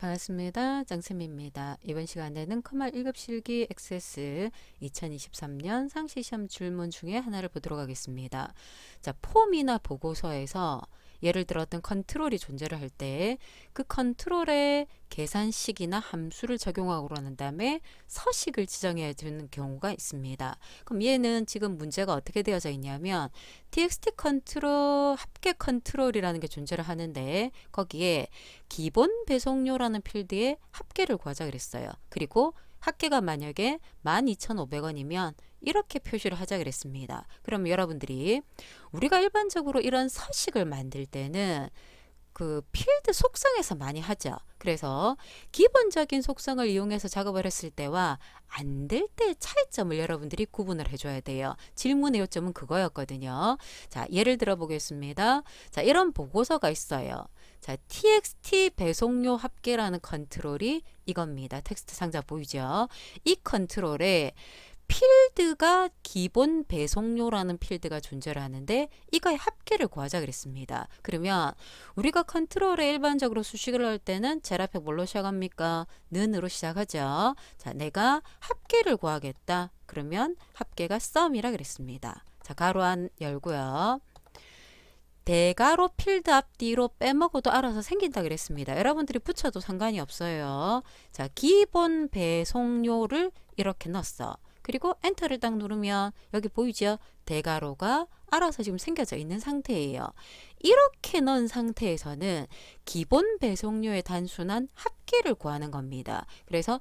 반갑습니다. 짱쌤입니다. 이번 시간에는 컴활 1급 실기 액세스 2023년 상시시험 질문 중에 하나를 보도록 하겠습니다. 자, 폼이나 보고서에서 예를 들어 어떤 컨트롤이 존재를 할 때 그 컨트롤에 계산식이나 함수를 적용하고 난 다음에 서식을 지정해야 되는 경우가 있습니다. 그럼 얘는 지금 문제가 어떻게 되어져 있냐면 txt 컨트롤, 합계 컨트롤이라는 게 존재를 하는데 거기에 기본 배송료라는 필드에 합계를 구하자 그랬어요. 그리고 합계가 만약에 12,500원이면 이렇게 표시를 하자 그랬습니다. 그럼 여러분들이 우리가 일반적으로 이런 서식을 만들 때는 그 필드 속성에서 많이 하죠. 그래서 기본적인 속성을 이용해서 작업을 했을 때와 안 될 때의 차이점을 여러분들이 구분을 해줘야 돼요. 질문의 요점은 그거였거든요. 자, 예를 들어 보겠습니다. 자, 이런 보고서가 있어요. 자, txt 배송료 합계라는 컨트롤이 이겁니다. 텍스트 상자 보이죠? 이 컨트롤에 필드가 기본 배송료라는 필드가 존재를 하는데 이거의 합계를 구하자 그랬습니다. 그러면 우리가 컨트롤에 일반적으로 수식을 할 때는 제일 앞에 뭘로 시작합니까? 는으로 시작하죠. 자, 내가 합계를 구하겠다. 그러면 합계가 sum이라 그랬습니다. 자, 가로 안 열고요. 대가로 필드 앞뒤로 빼먹어도 알아서 생긴다 그랬습니다. 여러분들이 붙여도 상관이 없어요. 자, 기본 배송료를 이렇게 넣었어. 그리고 엔터를 딱 누르면 여기 보이죠? 대가로가 알아서 지금 생겨져 있는 상태예요. 이렇게 넣은 상태에서는 기본 배송료의 단순한 합계를 구하는 겁니다. 그래서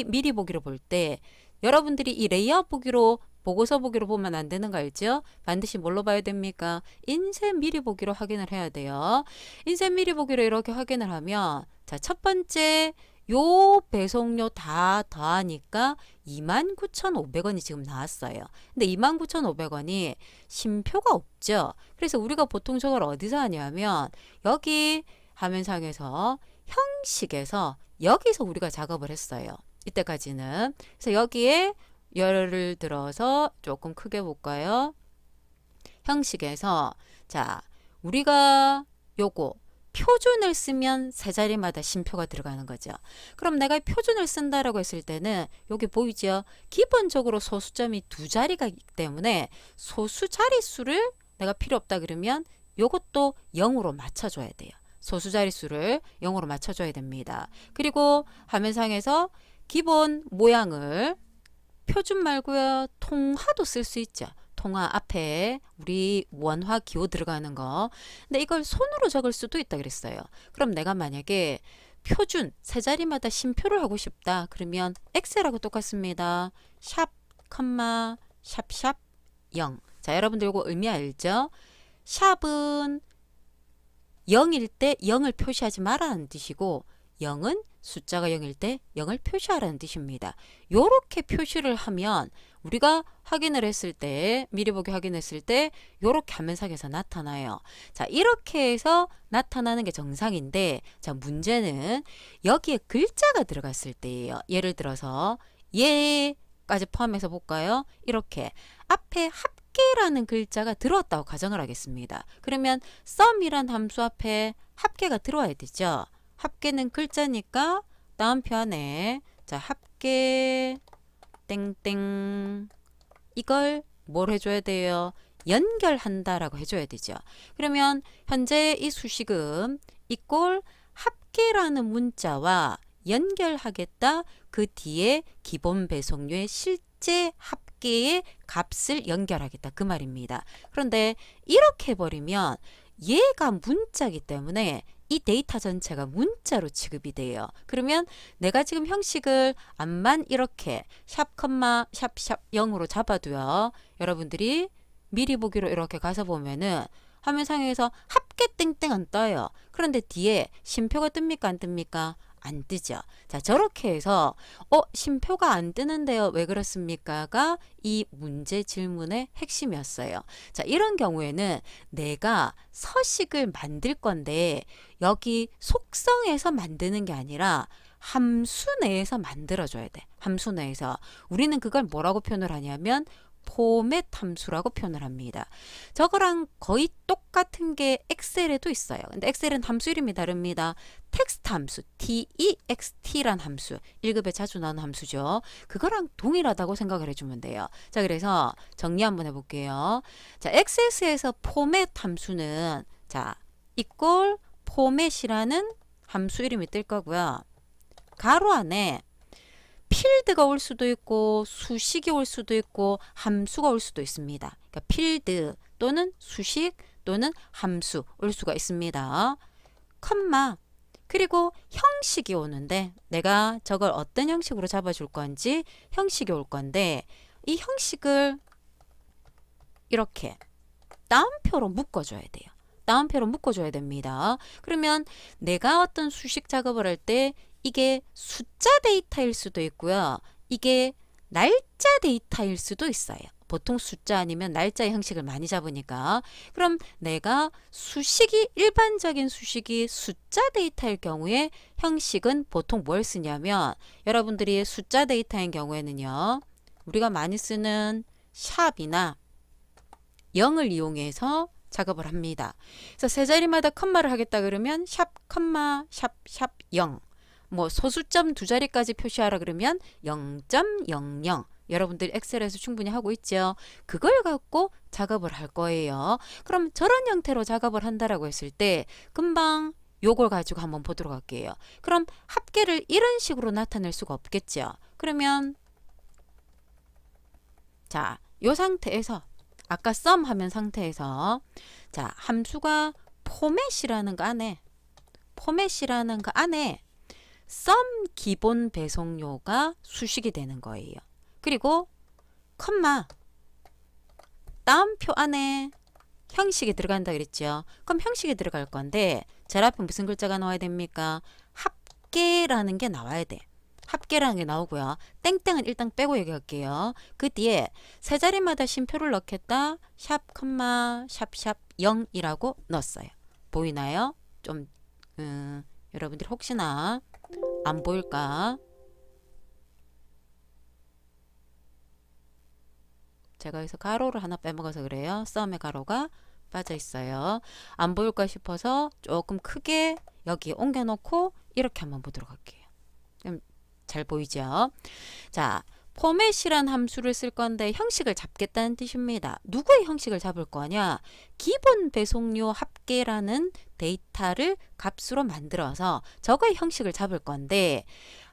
미리 보기로 볼 때 여러분들이 이 레이아웃 보기로 보고서 보기로 보면 안 되는 거 알죠? 반드시 뭘로 봐야 됩니까? 인쇄 미리 보기로 확인을 해야 돼요. 인쇄 미리 보기로 이렇게 확인을 하면 자, 첫 번째 요 배송료 다 더하니까 29,500원이 지금 나왔어요. 근데 29,500원이 쉼표가 없죠. 그래서 우리가 보통 저걸 어디서 하냐면 여기 화면상에서 형식에서 여기서 우리가 작업을 했어요. 이때까지는. 그래서 여기에 예를 들어서 조금 크게 볼까요? 형식에서 자, 우리가 요거 표준을 쓰면 세 자리마다 쉼표가 들어가는 거죠. 그럼 내가 표준을 쓴다라고 했을 때는 여기 보이죠? 기본적으로 소수점이 두 자리가 있기 때문에 소수 자릿수를 내가 필요 없다 그러면 요것도 0으로 맞춰줘야 돼요. 소수 자릿수를 0으로 맞춰줘야 됩니다. 그리고 화면상에서 기본 모양을 표준 말고요. 통화도 쓸 수 있죠. 통화 앞에 우리 원화 기호 들어가는 거. 근데 이걸 손으로 적을 수도 있다 그랬어요. 그럼 내가 만약에 표준 세 자리마다 쉼표를 하고 싶다. 그러면 엑셀하고 똑같습니다. 샵, 컴마, 샵 0. 자, 여러분들 이거 의미 알죠? 샵은 0일 때 0을 표시하지 말라는 뜻이고 0은 숫자가 0일 때 0을 표시하라는 뜻입니다. 요렇게 표시를 하면 우리가 확인을 했을 때 미리 보기 확인했을 때 요렇게 화면상에서 나타나요. 자, 이렇게 해서 나타나는 게 정상인데 자, 문제는 여기에 글자가 들어갔을 때예요. 예를 들어서 얘까지 포함해서 볼까요? 이렇게 앞에 합계라는 글자가 들어왔다고 가정을 하겠습니다. 그러면 sum이란 함수 앞에 합계가 들어와야 되죠. 합계는 글자니까 다음편에 자, 합계 땡땡 이걸 뭘 해줘야 돼요? 연결한다라고 해줘야 되죠. 그러면 현재 이 수식은 이꼴 합계라는 문자와 연결하겠다. 그 뒤에 기본 배송료의 실제 합계의 값을 연결하겠다. 그 말입니다. 그런데 이렇게 해버리면 얘가 문자이기 때문에 이 데이터 전체가 문자로 취급이 돼요. 그러면 내가 지금 형식을 암만 이렇게 샵, 컴마, 샵 0으로 잡아도요. 여러분들이 미리 보기로 이렇게 가서 보면은 화면상에서 합계 땡땡 안 떠요. 그런데 뒤에 쉼표가 뜹니까? 안 뜹니까? 안 뜨죠. 자, 저렇게 해서 쉼표가 안 뜨는데요. 왜 그렇습니까?가 이 문제 질문의 핵심이었어요. 자, 이런 경우에는 내가 서식을 만들 건데 여기 속성에서 만드는 게 아니라 함수 내에서 만들어줘야 돼. 함수 내에서. 우리는 그걸 뭐라고 표현을 하냐면 포맷 함수라고 표현을 합니다. 저거랑 거의 똑같은 게 엑셀에도 있어요. 근데 엑셀은 함수 이름이 다릅니다. 텍스트 함수 text란 함수 1급에 자주 나오는 함수죠. 그거랑 동일하다고 생각을 해주면 돼요. 자, 그래서 정리 한번 해볼게요. 자, XS에서 포맷 함수는 자 equal 포맷이라는 함수 이름이 뜰 거고요. 가로 안에 필드가 올 수도 있고 수식이 올 수도 있고 함수가 올 수도 있습니다. 그러니까 필드 또는 수식 또는 함수 올 수가 있습니다. 컴마 그리고 형식이 오는데 내가 저걸 어떤 형식으로 잡아줄 건지 형식이 올 건데 이 형식을 이렇게 따옴표로 묶어줘야 돼요. 따옴표로 묶어줘야 됩니다. 그러면 내가 어떤 수식 작업을 할 때 이게 숫자 데이터일 수도 있고요. 이게 날짜 데이터일 수도 있어요. 보통 숫자 아니면 날짜의 형식을 많이 잡으니까. 그럼 내가 수식이 일반적인 수식이 숫자 데이터일 경우에 형식은 보통 뭘 쓰냐면 여러분들이 숫자 데이터인 경우에는요. 우리가 많이 쓰는 샵이나 0을 이용해서 작업을 합니다. 그래서 세 자리마다 컴마를 하겠다 그러면 샵 컴마 샵 0. 뭐 소수점 두 자리까지 표시하라 그러면 0.00 여러분들 엑셀에서 충분히 하고 있죠. 그걸 갖고 작업을 할 거예요. 그럼 저런 형태로 작업을 한다라고 했을 때 금방 요걸 가지고 한번 보도록 할게요. 그럼 합계를 이런 식으로 나타낼 수가 없겠죠. 그러면 자, 요 상태에서 아까 sum 하면 상태에서 자, 함수가 포맷이라는 거 안에 sum 기본 배송료가 수식이 되는 거예요. 그리고 컴마 따옴표 안에 형식이 들어간다 그랬죠. 그럼 형식이 들어갈 건데 제일 앞에 무슨 글자가 나와야 됩니까? 합계라는 게 나와야 돼. 합계라는 게 나오고요. 땡땡은 일단 빼고 얘기할게요. 그 뒤에 세 자리마다 쉼표를 넣겠다. 샵 컴마 샵 0이라고 넣었어요. 보이나요? 좀 여러분들 혹시나 안 보일까? 제가 여기서 가로를 하나 빼먹어서 그래요. 썸의 가로가 빠져 있어요. 안 보일까 싶어서 조금 크게 여기에 옮겨놓고 이렇게 한번 보도록 할게요. 잘 보이죠? 자, 포맷이란 함수를 쓸 건데 형식을 잡겠다는 뜻입니다. 누구의 형식을 잡을 거냐? 기본 배송료 합계라는 데이터를 값으로 만들어서 저거의 형식을 잡을 건데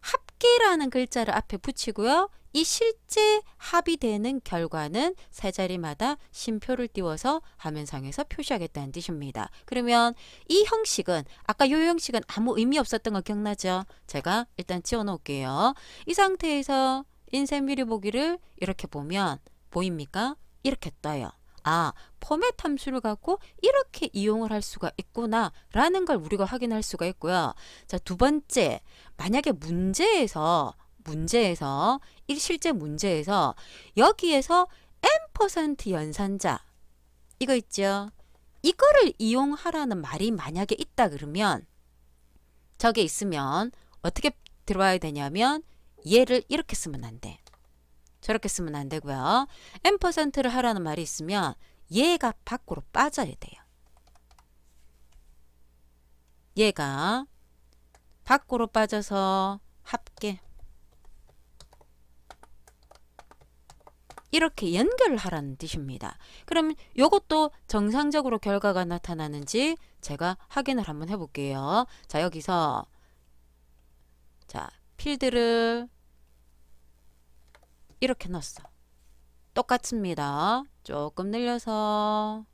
합계라는 글자를 앞에 붙이고요. 이 실제 합이 되는 결과는 세 자리마다 쉼표를 띄워서 화면상에서 표시하겠다는 뜻입니다. 그러면 이 형식은 아까 이 형식은 아무 의미 없었던 거 기억나죠? 제가 일단 지워 놓을게요. 이 상태에서 인쇄 미리 보기를 이렇게 보면 보입니까? 이렇게 떠요. 아, 포맷 함수를 갖고 이렇게 이용을 할 수가 있구나 라는 걸 우리가 확인할 수가 있고요. 자, 두 번째, 만약에 문제에서 실제 문제에서 여기에서 n% 연산자 이거 있죠? 이거를 이용하라는 말이 만약에 있다 그러면 저게 있으면 어떻게 들어와야 되냐면 얘를 이렇게 쓰면 안 돼. 저렇게 쓰면 안 되고요. n%를 하라는 말이 있으면 얘가 밖으로 빠져야 돼요. 얘가 밖으로 빠져서 합계 이렇게 연결을 하라는 뜻입니다. 그럼 이것도 정상적으로 결과가 나타나는지 제가 확인을 한번 해볼게요. 자, 여기서 자, 필드를 이렇게 넣었어. 똑같습니다. 조금 늘려서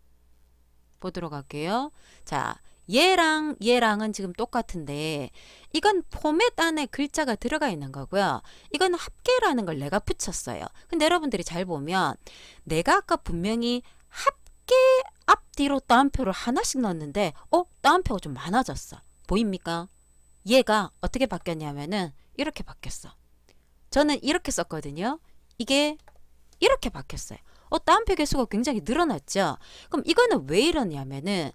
보도록 할게요. 자, 얘랑은 지금 똑같은데 이건 포맷 안에 글자가 들어가 있는 거고요. 이건 합계라는 걸 내가 붙였어요. 근데 여러분들이 잘 보면 내가 아까 분명히 합계 앞뒤로 따옴표를 하나씩 넣었는데 따옴표가 좀 많아졌어. 보입니까? 얘가 어떻게 바뀌었냐면은 이렇게 바뀌었어. 저는 이렇게 썼거든요. 이게 이렇게 바뀌었어요. 따옴표 개수가 굉장히 늘어났죠. 그럼 이거는 왜 이러냐면은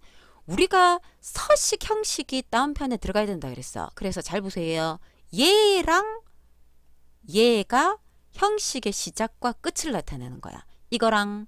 우리가 서식 형식이 따옴표 안에 들어가야 된다 그랬어. 그래서 잘 보세요. 얘랑 얘가 형식의 시작과 끝을 나타내는 거야. 이거랑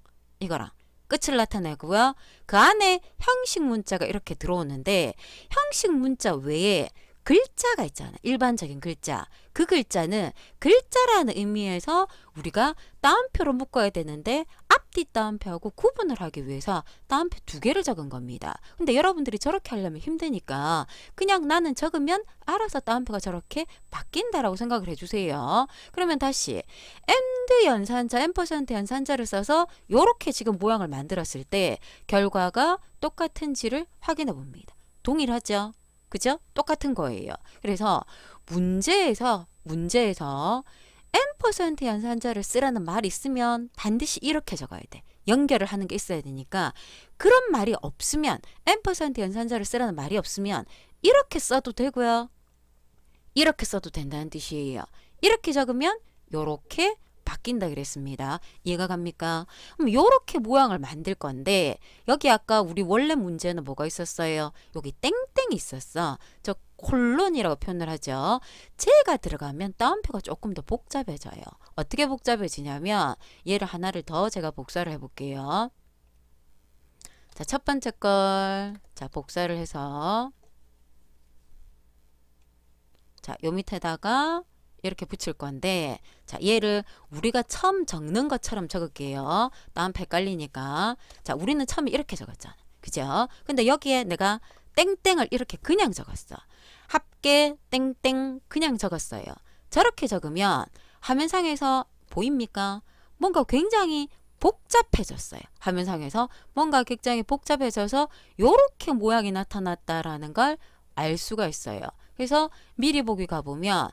끝을 나타내고요. 그 안에 형식 문자가 이렇게 들어오는데 형식 문자 외에 글자가 있잖아. 일반적인 글자. 그 글자는 글자라는 의미에서 우리가 따옴표로 묶어야 되는데 앞뒤 따옴표하고 구분을 하기 위해서 따옴표 2개를 적은 겁니다. 근데 여러분들이 저렇게 하려면 힘드니까 그냥 나는 적으면 알아서 따옴표가 저렇게 바뀐다라고 생각을 해주세요. 그러면 다시 and 연산자, %, 연산자를 써서 이렇게 지금 모양을 만들었을 때 결과가 똑같은지를 확인해 봅니다. 동일하죠? 그죠? 똑같은 거예요. 그래서 문제에서 %, 연산자를 쓰라는 말이 있으면 반드시 이렇게 적어야 돼. 연결을 하는 게 있어야 되니까 그런 말이 없으면 %, 연산자를 쓰라는 말이 없으면 이렇게 써도 되고요. 이렇게 써도 된다는 뜻이에요. 이렇게 적으면 요렇게 바뀐다 그랬습니다. 이해가 갑니까? 그럼 요렇게 모양을 만들 건데 여기 아까 우리 원래 문제는 뭐가 있었어요? 여기 땡땡이 있었어. 저 콜론이라고 표현을 하죠. 제가 들어가면 따옴표가 조금 더 복잡해져요. 어떻게 복잡해지냐면 얘를 하나를 더 제가 복사를 해볼게요. 자, 첫 번째 걸 자 복사를 해서 자, 요 밑에다가 이렇게 붙일 건데 자 얘를 우리가 처음 적는 것처럼 적을게요. 다음 헷갈리니까 자 우리는 처음에 이렇게 적었잖아. 그죠? 근데 여기에 내가 땡땡을 이렇게 그냥 적었어. 합계 땡땡 그냥 적었어요. 저렇게 적으면 화면상에서 보입니까? 뭔가 굉장히 복잡해졌어요. 화면상에서 뭔가 굉장히 복잡해져서 요렇게 모양이 나타났다라는 걸 알 수가 있어요. 그래서 미리 보기 가보면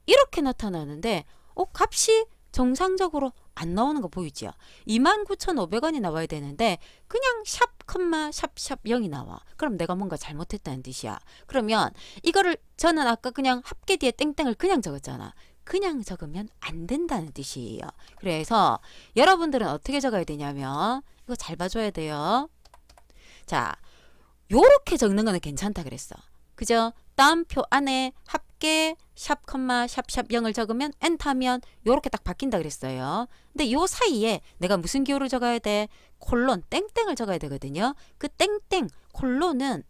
이렇게 나타나는데 값이 정상적으로 안 나오는 거 보이죠? 29,500원이 나와야 되는데 그냥 샵, 샵, 샵 0이 나와. 그럼 내가 뭔가 잘못했다는 뜻이야. 그러면 이거를 저는 아까 그냥 합계 뒤에 땡땡을 그냥 적었잖아. 그냥 적으면 안 된다는 뜻이에요. 그래서 여러분들은 어떻게 적어야 되냐면 이거 잘 봐줘야 돼요. 자, 요렇게 적는 거는 괜찮다 그랬어. 그죠? 따옴표 안에 합계 샵, 샵, 샵 0을 적으면 엔터하면 요렇게 딱 바뀐다 그랬어요. 근데 요 사이에 내가 무슨 기호를 적어야 돼? 콜론, 땡땡을 적어야 되거든요. 그 땡땡, 콜론은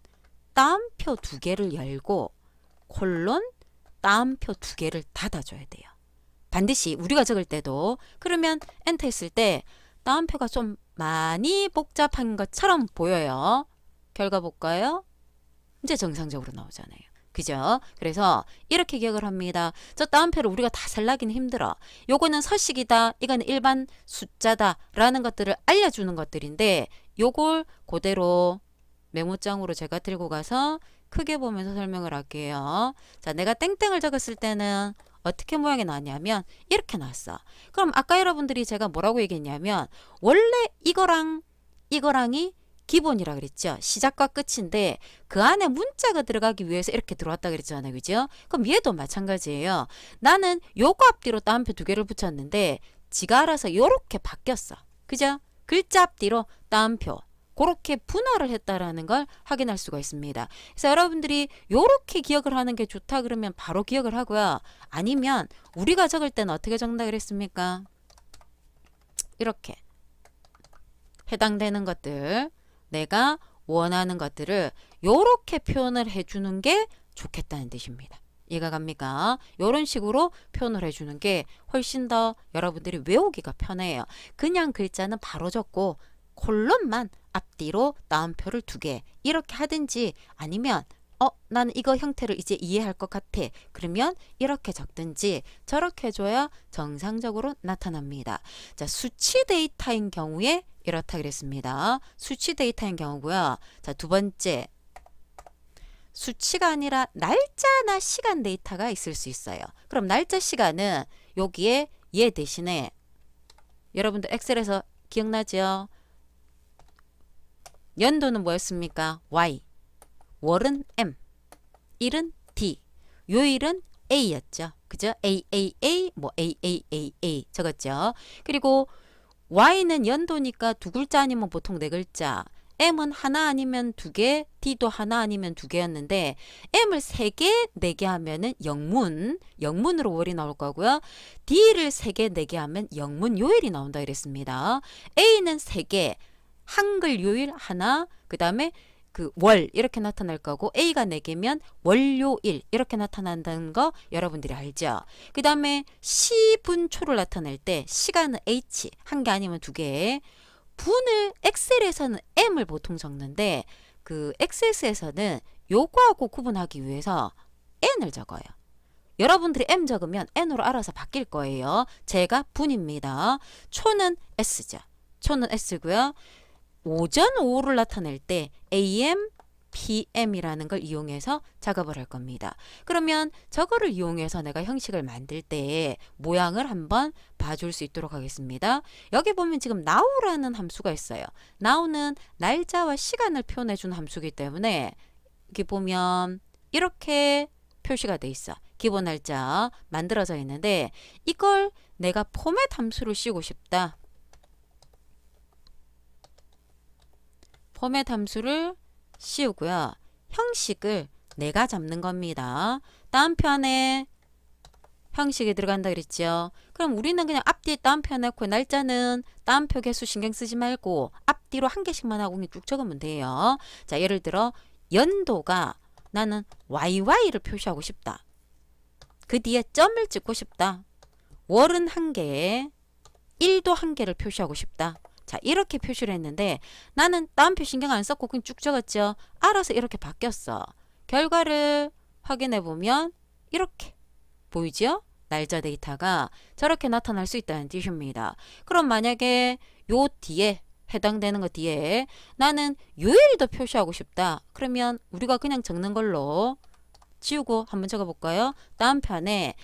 따옴표 2개를 열고 콜론, 따옴표 2개를 닫아줘야 돼요. 반드시 우리가 적을 때도. 그러면 엔터 했을 때 따옴표가 좀 많이 복잡한 것처럼 보여요. 결과 볼까요? 이제 정상적으로 나오잖아요. 그죠? 그래서 이렇게 기억을 합니다. 저 따옴표를 우리가 다 살라기는 힘들어. 요거는 서식이다. 이거는 일반 숫자다. 라는 것들을 알려주는 것들인데 요걸 그대로 메모장으로 제가 들고 가서 크게 보면서 설명을 할게요. 자, 내가 땡땡을 적었을 때는 어떻게 모양이 나왔냐면 이렇게 나왔어. 그럼 아까 여러분들이 제가 뭐라고 얘기했냐면 원래 이거랑이 기본이라 그랬죠. 시작과 끝인데 그 안에 문자가 들어가기 위해서 이렇게 들어왔다 그랬잖아요. 그죠? 그럼 얘도 마찬가지예요. 나는 요거 앞뒤로 따옴표 2개를 붙였는데 지가 알아서 요렇게 바뀌었어. 그죠? 글자 앞뒤로 따옴표 그렇게 분할을 했다라는 걸 확인할 수가 있습니다. 그래서 여러분들이 요렇게 기억을 하는 게 좋다 그러면 바로 기억을 하고요. 아니면 우리가 적을 때는 어떻게 적는다 그랬습니까? 이렇게 해당되는 것들 내가 원하는 것들을 요렇게 표현을 해주는 게 좋겠다는 뜻입니다. 이해가 갑니까? 이런 식으로 표현을 해주는 게 훨씬 더 여러분들이 외우기가 편해요. 그냥 글자는 바로 적고 콜론만 앞뒤로 따옴표를 2개 이렇게 하든지 아니면 나는 이거 형태를 이제 이해할 것 같아. 그러면 이렇게 적든지 저렇게 해줘야 정상적으로 나타납니다. 자, 수치 데이터인 경우에 이렇다 그랬습니다. 수치 데이터인 경우고요. 자, 두 번째 수치가 아니라 날짜나 시간 데이터가 있을 수 있어요. 그럼 날짜 시간은 여기에 얘 대신에 여러분들 엑셀에서 기억나죠? 연도는 뭐였습니까? Y 월은 M, 일은 D, 요일은 A였죠. 그죠? AAA, AAAA 적었죠. 그리고 Y는 연도니까 2글자 아니면 보통 4글자. M은 하나 아니면 2개, D도 하나 아니면 2개였는데 M을 3개, 4개 하면은 영문으로 월이 나올 거고요. D를 3개, 4개 하면 영문 요일이 나온다 그랬습니다. A는 3개, 한글 요일 하나, 그 다음에 그 월 이렇게 나타날 거고 A가 4개면 월요일 이렇게 나타난다는 거 여러분들이 알죠? 그 다음에 시분초를 나타낼 때 시간은 H 한 개 아니면 2개, 분을 엑셀에서는 M을 보통 적는데 그 XS에서는 요거하고 구분하기 위해서 N을 적어요. 여러분들이 M 적으면 N으로 알아서 바뀔 거예요. 제가 분입니다. 초는 S죠. 초는 S고요. 오전, 오후를 나타낼 때 AM, PM이라는 걸 이용해서 작업을 할 겁니다. 그러면 저거를 이용해서 내가 형식을 만들 때 모양을 한번 봐줄 수 있도록 하겠습니다. 여기 보면 지금 now라는 함수가 있어요. now는 날짜와 시간을 표현해 준 함수이기 때문에 여기 보면 이렇게 표시가 돼 있어. 기본 날짜 만들어져 있는데 이걸 내가 포맷 함수를 씌우고 싶다. 포맷 함수를 씌우고요. 형식을 내가 잡는 겁니다. 다음편에 형식이 들어간다 그랬죠. 그럼 우리는 그냥 앞뒤에 따옴표 넣고 날짜는 따옴표 개수 신경 쓰지 말고 앞뒤로 한 개씩만 하고 그냥 쭉 적으면 돼요. 자, 예를 들어 연도가 나는 YY를 표시하고 싶다. 그 뒤에 점을 찍고 싶다. 월은 한 개, 일도 한 개를 표시하고 싶다. 자, 이렇게 표시를 했는데 나는 따옴표 신경 안 썼고 그냥 쭉 적었죠. 알아서 이렇게 바뀌었어. 결과를 확인해 보면 이렇게 보이죠? 날짜 데이터가 저렇게 나타날 수 있다는 뜻입니다. 그럼 만약에 요 뒤에 해당되는 것 뒤에 나는 요일도 표시하고 싶다. 그러면 우리가 그냥 적는 걸로 지우고 한번 적어볼까요? 다음 편에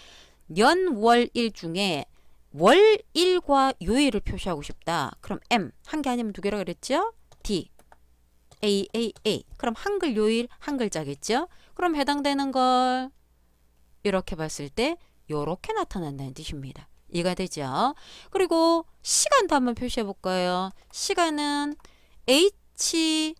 연, 월, 일 중에 월, 일과 요일을 표시하고 싶다. 그럼 M, 한 개 아니면 2개라고 그랬죠? D, A, A, A. 그럼 한글 요일 한 글자겠죠? 그럼 해당되는 걸 이렇게 봤을 때 요렇게 나타난다는 뜻입니다. 이해가 되죠? 그리고 시간도 한번 표시해 볼까요? 시간은 HND라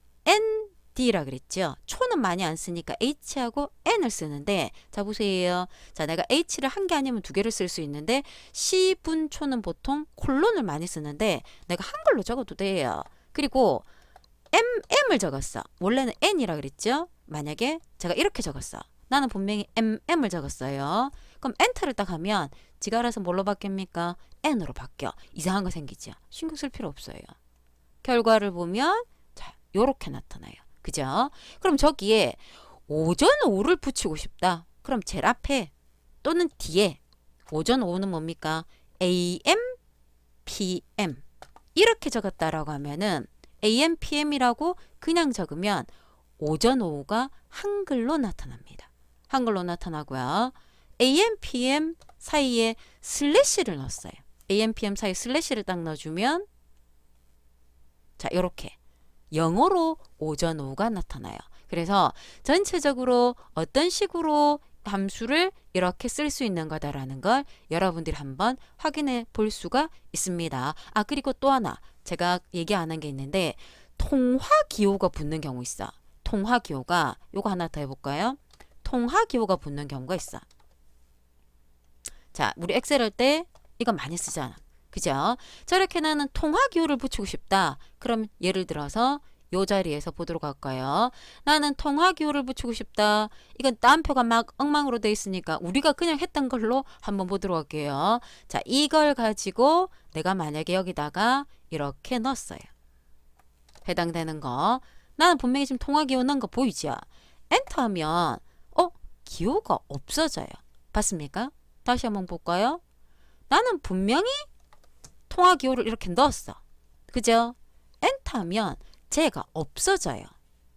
그랬죠? 초는 많이 안 쓰니까 H하고 N을 쓰는데 자 보세요. 자 내가 H를 한 개 아니면 2개를 쓸 수 있는데 시분초는 보통 콜론을 많이 쓰는데 내가 한글로 적어도 돼요. 그리고 M을 적었어. 원래는 N이라 그랬죠? 만약에 제가 이렇게 적었어. 나는 분명히 MM을 적었어요. 그럼 엔터를 딱 하면 지가 알아서 뭘로 바뀝니까? N으로 바뀌어. 이상한 거 생기죠? 신경 쓸 필요 없어요. 결과를 보면 자, 요렇게 나타나요. 그죠? 그럼 저기에 오전 오후를 붙이고 싶다. 그럼 제일 앞에 또는 뒤에 오전 오후는 뭡니까? AM, PM 이렇게 적었다라고 하면은 AM, PM이라고 그냥 적으면 오전 오후가 한글로 나타납니다. 한글로 나타나고요. AM, PM 사이에 슬래시를 넣었어요. AM, PM 사이에 슬래시를 딱 넣어주면 자 이렇게 영어로 오전 오후가 나타나요. 그래서 전체적으로 어떤 식으로 함수를 이렇게 쓸 수 있는 거다라는 걸 여러분들이 한번 확인해 볼 수가 있습니다. 아 그리고 또 하나 제가 얘기 안 한 게 있는데 통화기호가 붙는 경우 있어. 통화기호가 요거 하나 더 해볼까요? 통화기호가 붙는 경우가 있어. 자 우리 엑셀 할 때 이거 많이 쓰잖아. 그죠? 저렇게 나는 통화기호를 붙이고 싶다. 그럼 예를 들어서 요 자리에서 보도록 할까요? 나는 통화기호를 붙이고 싶다. 이건 따옴표가 막 엉망으로 돼 있으니까 우리가 그냥 했던 걸로 한번 보도록 할게요. 자, 이걸 가지고 내가 만약에 여기다가 이렇게 넣었어요. 해당되는 거. 나는 분명히 지금 통화기호 넣은 거 보이죠? 엔터하면 기호가 없어져요. 봤습니까? 다시 한번 볼까요? 나는 분명히 통화기호를 이렇게 넣었어. 그죠? 엔터하면 쟤가 없어져요.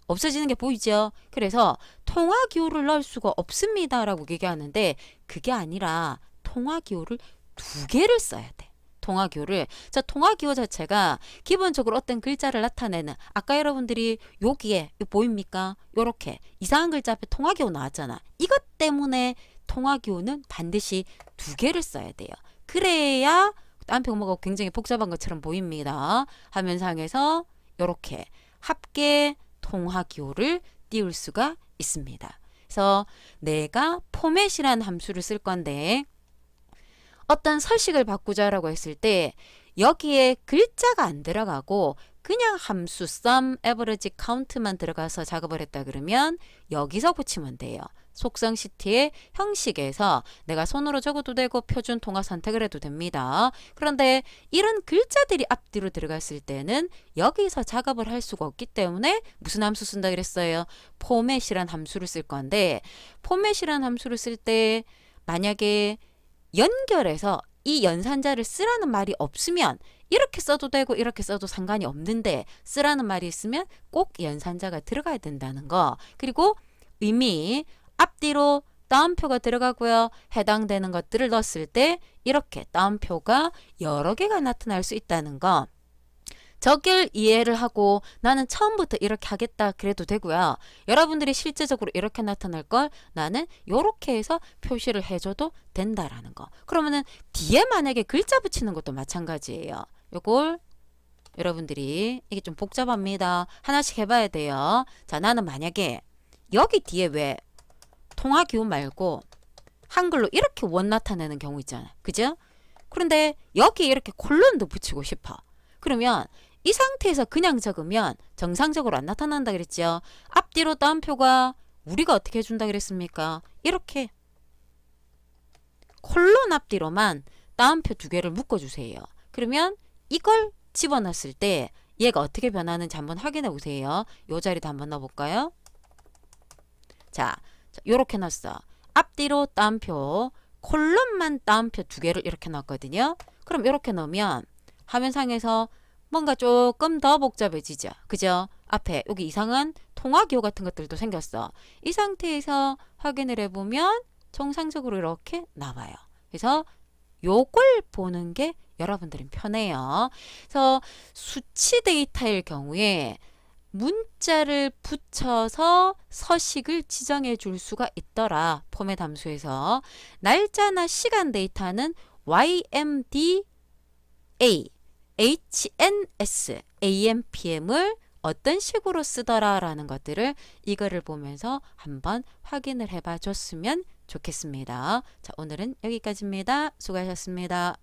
없어지는 게 보이죠? 그래서 통화기호를 넣을 수가 없습니다 라고 얘기하는데 그게 아니라 통화기호를 2개를 써야 돼. 통화기호를. 자, 통화기호 자체가 기본적으로 어떤 글자를 나타내는 아까 여러분들이 여기에 보입니까? 요렇게 이상한 글자 앞에 통화기호 나왔잖아. 이것 때문에 통화기호는 반드시 2개를 써야 돼요. 그래야 따옴표 뭐가 굉장히 복잡한 것처럼 보입니다. 화면상에서 이렇게 합계 통화기호를 띄울 수가 있습니다. 그래서 내가 포맷이라는 함수를 쓸 건데 어떤 서식을 바꾸자라고 했을 때 여기에 글자가 안 들어가고 그냥 함수 sum, average, count만 들어가서 작업을 했다 그러면 여기서 붙이면 돼요. 속성 시트의 형식에서 내가 손으로 적어도 되고 표준 통화 선택을 해도 됩니다. 그런데 이런 글자들이 앞뒤로 들어갔을 때는 여기서 작업을 할 수가 없기 때문에 무슨 함수 쓴다 그랬어요? 포맷이란 함수를 쓸 건데, 포맷이란 함수를 쓸 때 만약에 연결해서 이 연산자를 쓰라는 말이 없으면 이렇게 써도 되고 이렇게 써도 상관이 없는데, 쓰라는 말이 있으면 꼭 연산자가 들어가야 된다는 거. 그리고 의미, 앞뒤로 따옴표가 들어가고요. 해당되는 것들을 넣었을 때 이렇게 따옴표가 여러 개가 나타날 수 있다는 거. 저길 이해를 하고 나는 처음부터 이렇게 하겠다 그래도 되고요. 여러분들이 실제적으로 이렇게 나타날 걸 나는 이렇게 해서 표시를 해줘도 된다라는 거. 그러면은 뒤에 만약에 글자 붙이는 것도 마찬가지예요. 요걸 여러분들이, 이게 좀 복잡합니다. 하나씩 해봐야 돼요. 자, 나는 만약에 여기 뒤에 왜 통화기호 말고 한글로 이렇게 원 나타내는 경우 있잖아요. 그죠? 그런데 여기 이렇게 콜론도 붙이고 싶어. 그러면 이 상태에서 그냥 적으면 정상적으로 안 나타난다 그랬죠. 앞뒤로 따옴표가 우리가 어떻게 해준다 그랬습니까? 이렇게 콜론 앞뒤로만 따옴표 두 개를 묶어주세요. 그러면 이걸 집어넣었을 때 얘가 어떻게 변하는지 한번 확인해 보세요. 이 자리도 한번 넣어볼까요? 자, 요렇게 놨어. 앞뒤로 따옴표, 콜론만 따옴표 두 개를 이렇게 넣었거든요. 그럼 이렇게 넣으면 화면상에서 뭔가 조금 더 복잡해지죠. 그죠? 앞에 여기 이상한 통화기호 같은 것들도 생겼어. 이 상태에서 확인을 해보면 정상적으로 이렇게 나와요. 그래서 요걸 보는 게 여러분들은 편해요. 그래서 수치 데이터일 경우에 문자를 붙여서 서식을 지정해 줄 수가 있더라. 포맷 함수에서. 날짜나 시간 데이터는 YMDA, HNS, AMPM을 어떤 식으로 쓰더라라는 것들을 이거를 보면서 한번 확인을 해봐 줬으면 좋겠습니다. 자, 오늘은 여기까지입니다. 수고하셨습니다.